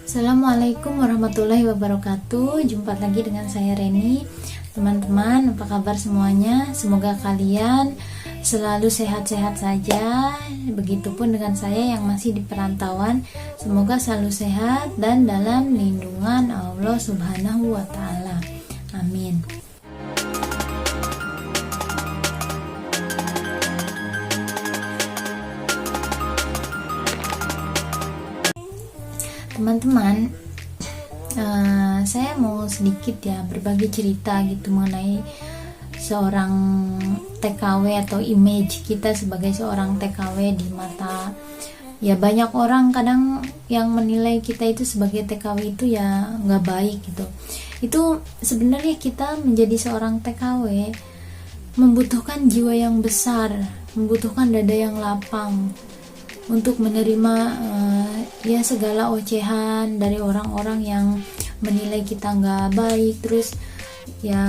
Assalamualaikum warahmatullahi wabarakatuh. Jumpa lagi dengan saya Reni. Teman-teman, apa kabar semuanya? Semoga kalian selalu sehat-sehat saja. Begitupun dengan saya yang masih di perantauan. Semoga selalu sehat dan dalam lindungan Allah Subhanahu wa taala. Amin. Teman-teman, saya mau sedikit ya berbagi cerita gitu mengenai seorang TKW atau image kita sebagai seorang TKW di mata ya banyak orang. Kadang yang menilai kita itu sebagai TKW itu ya nggak baik gitu. Itu sebenarnya kita menjadi seorang TKW membutuhkan jiwa yang besar, membutuhkan dada yang lapang untuk menerima ya segala ocehan dari orang-orang yang menilai kita nggak baik. Terus ya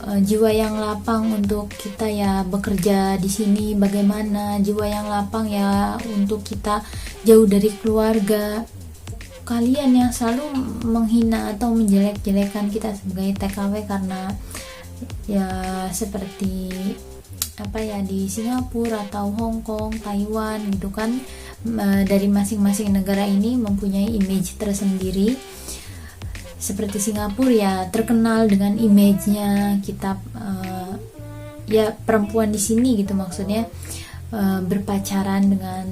jiwa yang lapang untuk kita ya bekerja di sini bagaimana, jiwa yang lapang ya untuk kita jauh dari keluarga. Kalian yang selalu menghina atau menjelek-jelekan kita sebagai TKW karena ya seperti di Singapura atau Hong Kong, Taiwan gitu kan, dari masing-masing negara ini mempunyai image tersendiri. Seperti Singapura ya terkenal dengan image-nya kita ya perempuan di sini gitu, maksudnya berpacaran dengan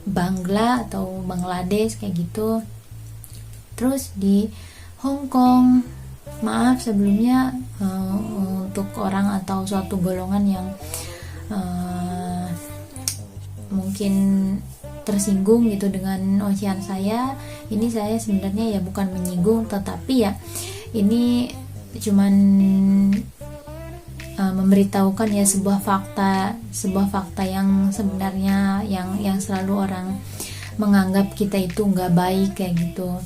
Bangla atau Bangladesh kayak gitu. Terus di Hong Kong, maaf sebelumnya untuk orang atau suatu golongan yang mungkin tersinggung gitu dengan ocehan saya. Ini saya sebenarnya ya bukan menyinggung, tetapi ya ini cuman memberitahukan ya sebuah fakta yang sebenarnya yang selalu orang menganggap kita itu nggak baik kayak gitu.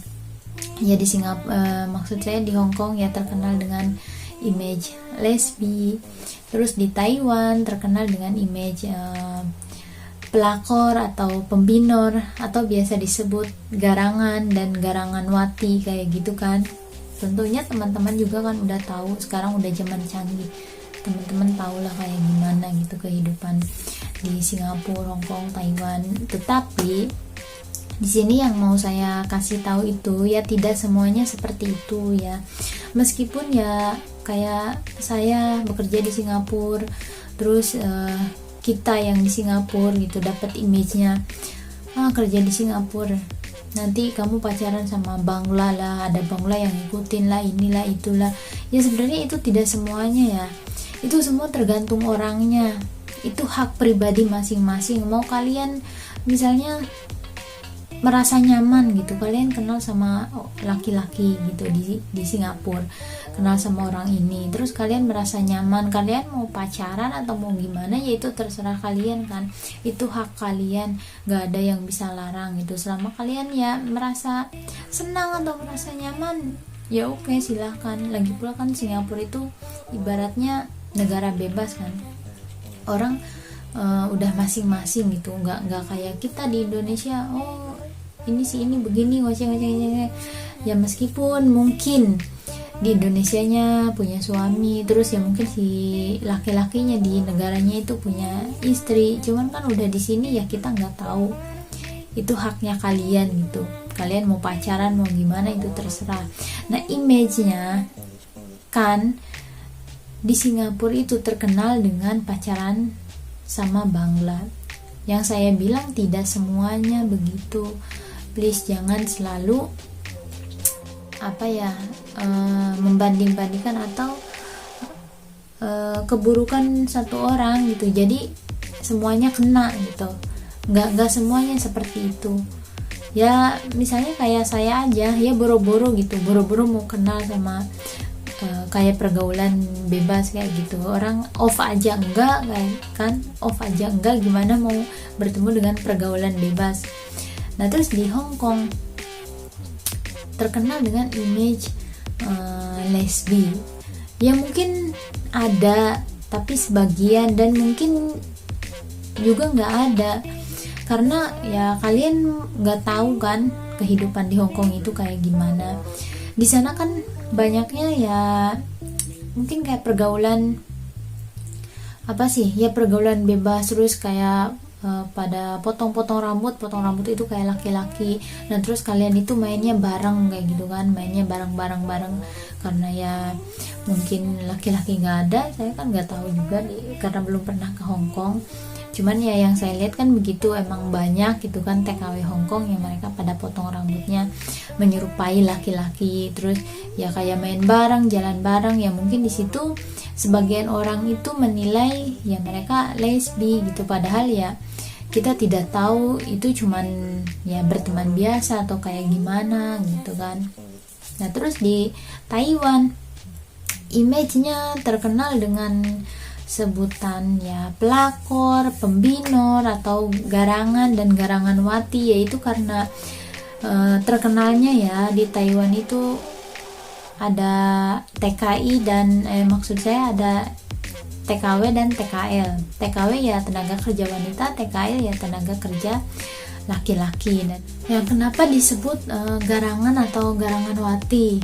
Ya di Singapura, maksud saya di Hong Kong ya terkenal dengan image lesbi. Terus di Taiwan terkenal dengan image pelakor atau pembinor atau biasa disebut garangan dan garangan wati kayak gitu kan. Tentunya teman-teman juga kan udah tahu, sekarang udah zaman canggih. Teman-teman tahulah kayak gimana gitu kehidupan di Singapura, Hong Kong, Taiwan. Tetapi di sini yang mau saya kasih tahu itu ya tidak semuanya seperti itu ya. Meskipun ya kayak saya bekerja di Singapura, terus kita yang di Singapura gitu dapat image-nya kerja di Singapura nanti kamu pacaran sama Bangla lah, ada Bangla yang ngikutin lah, inilah itulah. Ya sebenarnya itu tidak semuanya ya. Itu semua tergantung orangnya. Itu hak pribadi masing-masing. Mau kalian misalnya merasa nyaman gitu, kalian kenal sama laki-laki gitu di Singapura, kenal sama orang ini, terus kalian merasa nyaman, kalian mau pacaran atau mau gimana ya itu terserah kalian kan, itu hak kalian, gak ada yang bisa larang gitu. Selama kalian ya merasa senang atau merasa nyaman ya oke, silahkan. Lagi pula kan Singapura itu ibaratnya negara bebas kan, orang udah masing-masing gitu, nggak kayak kita di Indonesia. Oh ini sih ini begini ngoceh-ngoceh ya, meskipun mungkin di Indonesianya punya suami, terus ya mungkin si laki-lakinya di negaranya itu punya istri, cuman kan udah di sini ya kita nggak tahu. Itu haknya kalian gitu, kalian mau pacaran mau gimana itu terserah. Nah image-nya kan di Singapura itu terkenal dengan pacaran sama Bangla. Yang saya bilang tidak semuanya begitu. Please jangan selalu membanding-bandingkan atau keburukan satu orang gitu. Jadi semuanya kena gitu. Nggak semuanya seperti itu. Ya misalnya kayak saya aja ya boro-boro mau kenal sama kayak pergaulan bebas kayak gitu, orang off aja enggak kan, off aja enggak, gimana mau bertemu dengan pergaulan bebas. Nah terus di Hong Kong terkenal dengan image lesbi ya, mungkin ada tapi sebagian, dan mungkin juga nggak ada. karena ya kalian nggak tahu kan kehidupan di Hong Kong itu kayak gimana. Di sana kan banyaknya ya mungkin kayak pergaulan pergaulan bebas, terus kayak pada potong rambut itu kayak laki-laki. Dan terus kalian itu mainnya bareng kayak gitu kan, mainnya bareng karena ya mungkin laki-laki nggak ada, saya kan nggak tahu juga karena belum pernah ke Hong Kong. Cuman ya yang saya lihat kan begitu, emang banyak gitu kan TKW Hong Kong yang mereka pada potong rambutnya menyerupai laki-laki, terus ya kayak main bareng, jalan bareng. Ya mungkin di situ sebagian orang itu menilai ya mereka lesbi gitu, padahal ya kita tidak tahu itu cuman ya berteman biasa atau kayak gimana gitu kan. Nah terus di Taiwan image-nya terkenal dengan sebutan ya pelakor, pembinor atau garangan dan garangan wati, yaitu karena terkenalnya ya di Taiwan itu ada TKI dan maksud saya ada TKW dan TKL. TKW ya tenaga kerja wanita, TKL ya tenaga kerja laki-laki. Dan yang kenapa disebut garangan atau garangan wati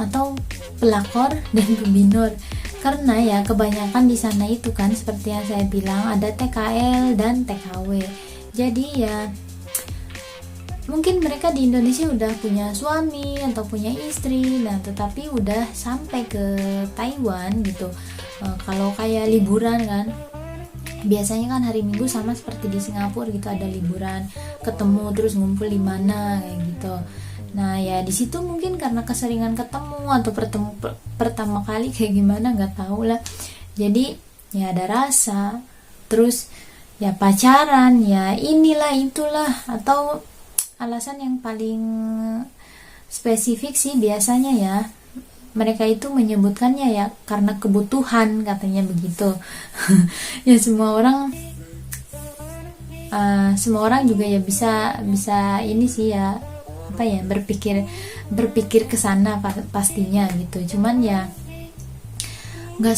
atau pelakor dan pembinor, karena ya kebanyakan di sana itu kan seperti yang saya bilang ada TKL dan TKW. Jadi ya mungkin mereka di Indonesia udah punya suami atau punya istri, nah tetapi udah sampai ke Taiwan gitu. Kalau kayak liburan kan, biasanya kan hari Minggu sama seperti di Singapura gitu, ada liburan, ketemu terus ngumpul di mana kayak gitu. Nah ya di situ mungkin karena keseringan ketemu atau pertama kali kayak gimana nggak tahu lah. Jadi ya ada rasa, terus ya pacaran, ya inilah itulah, atau alasan yang paling spesifik sih biasanya ya mereka itu menyebutkannya ya karena kebutuhan, katanya begitu. Ya semua orang juga ya bisa ini sih ya berpikir ke sana pastinya gitu. Cuman ya nggak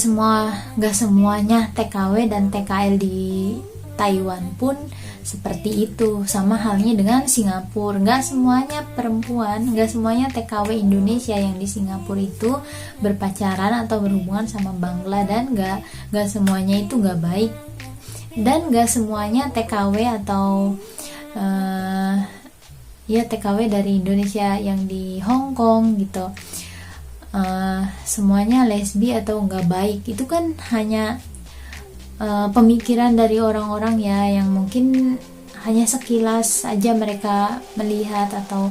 semuanya TKW dan TKL di Taiwan pun seperti itu. Sama halnya dengan Singapura, nggak semuanya perempuan, nggak semuanya TKW Indonesia yang di Singapura itu berpacaran atau berhubungan sama Bangla, dan nggak semuanya itu nggak baik, dan nggak semuanya TKW atau TKW dari Indonesia yang di Hong Kong gitu semuanya lesbi atau nggak baik. Itu kan hanya pemikiran dari orang-orang ya, yang mungkin hanya sekilas aja mereka melihat atau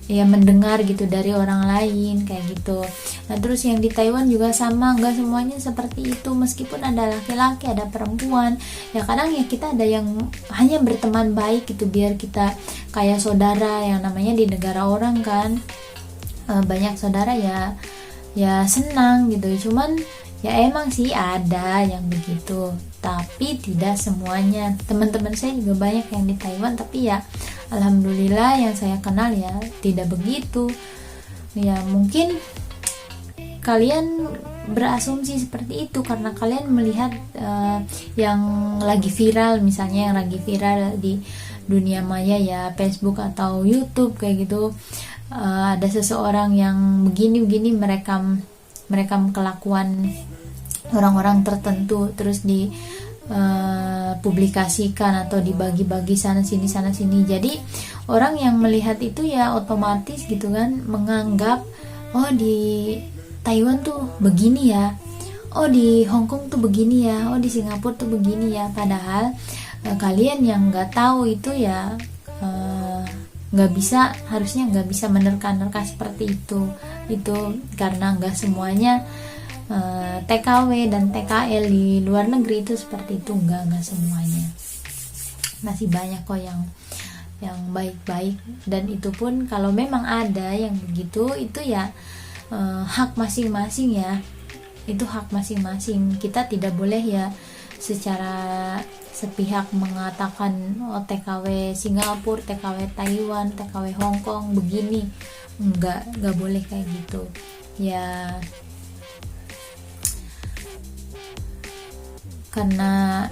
mendengar gitu dari orang lain kayak gitu. Nah terus yang di Taiwan juga sama, nggak semuanya seperti itu, meskipun ada laki-laki ada perempuan ya, kadang ya kita ada yang hanya berteman baik gitu biar kita kayak saudara, yang namanya di negara orang kan banyak saudara ya senang gitu. Cuman ya emang sih ada yang begitu, tapi tidak semuanya. Teman-teman saya juga banyak yang di Taiwan, tapi ya alhamdulillah yang saya kenal ya tidak begitu. Ya mungkin kalian berasumsi seperti itu karena kalian melihat yang lagi viral, misalnya yang lagi viral di dunia maya ya, Facebook atau YouTube kayak gitu. Ada seseorang yang begini merekam kelakuan orang-orang tertentu, terus di publikasikan atau dibagi-bagi sana sini. Jadi orang yang melihat itu ya otomatis gitu kan menganggap, oh di Taiwan tuh begini ya, oh di Hong Kong tuh begini ya, oh di Singapura tuh begini ya. Padahal kalian yang nggak tahu itu ya harusnya nggak bisa menerka-nerka seperti itu karena nggak semuanya TKW dan TKL di luar negeri itu seperti itu, nggak semuanya. Masih banyak kok yang baik-baik, dan itu pun kalau memang ada yang begitu itu ya hak masing-masing ya, itu hak masing-masing. Kita tidak boleh ya secara sepihak mengatakan TKW Singapura, TKW Taiwan, TKW Hong Kong begini, nggak boleh kayak gitu ya. Karena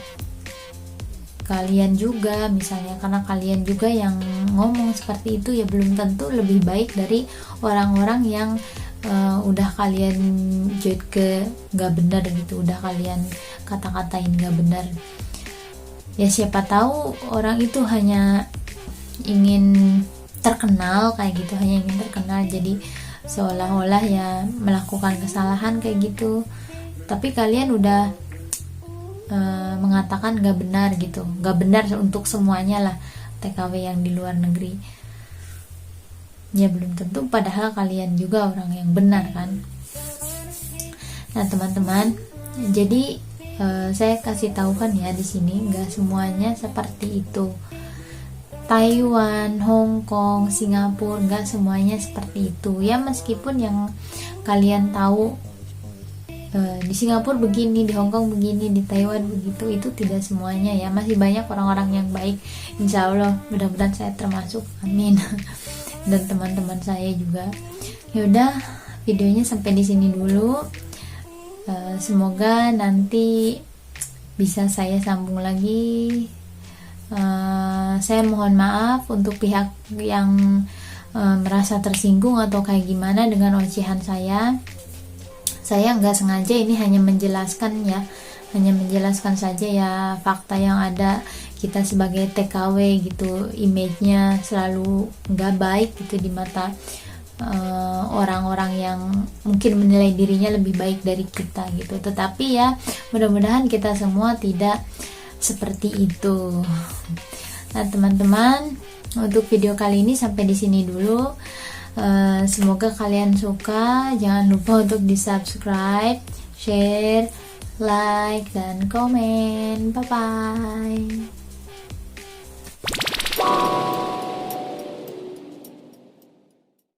kalian juga misalnya, karena kalian juga yang ngomong seperti itu ya belum tentu lebih baik dari orang-orang yang udah kalian judge ke nggak benar gitu, udah kalian kata-katain nggak benar. Ya siapa tahu orang itu hanya ingin terkenal kayak gitu, hanya ingin terkenal, jadi seolah-olah ya melakukan kesalahan kayak gitu, tapi kalian udah mengatakan nggak benar gitu, nggak benar untuk semuanya lah TKW yang di luar negeri. Ya belum tentu, padahal kalian juga orang yang benar kan. Nah teman-teman, jadi saya kasih tahu kan ya di sini nggak semuanya seperti itu. Taiwan, Hong Kong, Singapura nggak semuanya seperti itu ya, meskipun yang kalian tahu di Singapura begini, di Hong Kong begini, di Taiwan begitu, itu tidak semuanya ya, masih banyak orang-orang yang baik, insya Allah, mudah-mudahan saya termasuk, amin. Dan teman-teman saya juga. Yaudah, videonya sampai di sini dulu. Semoga nanti bisa saya sambung lagi. Saya mohon maaf untuk pihak yang merasa tersinggung atau kayak gimana dengan ocehan saya. Saya nggak sengaja, ini hanya menjelaskan ya, hanya menjelaskan saja ya fakta yang ada. Kita sebagai TKW gitu, image-nya selalu nggak baik gitu di mata orang-orang yang mungkin menilai dirinya lebih baik dari kita gitu. Tetapi ya mudah-mudahan kita semua tidak seperti itu. Nah teman-teman, untuk video kali ini sampai di sini dulu. Semoga kalian suka. Jangan lupa untuk di subscribe, share, like, dan komen. Bye bye.